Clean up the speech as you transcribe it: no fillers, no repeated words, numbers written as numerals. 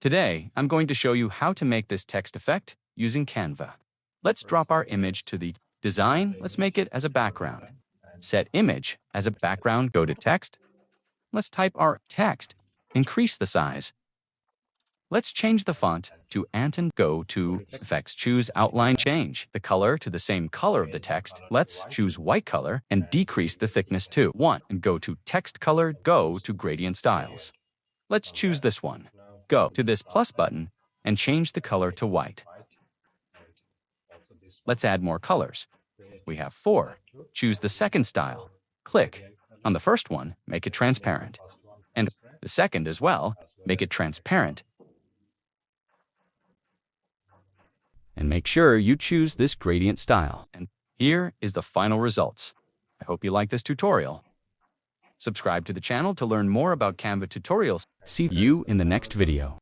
Today, I'm going to show you how to make this text effect using Canva. Let's drop our image to the design. Let's make it as a background. Set image as a background, go to text. Let's type our text. Increase the size. Let's change the font to Anton. Go to Effects, choose Outline, change the color to the same color of the text. Let's choose white color and decrease the thickness to 1 and go to Text Color, go to Gradient Styles. Let's choose this one. Go to this plus button and change the color to white. Let's add more colors. We have 4. Choose the second style. Click on the first one, make it transparent. And the second as well, make it transparent. And make sure you choose this gradient style. And here is the final results. I hope you like this tutorial. Subscribe to the channel to learn more about Canva tutorials. See you in the next video.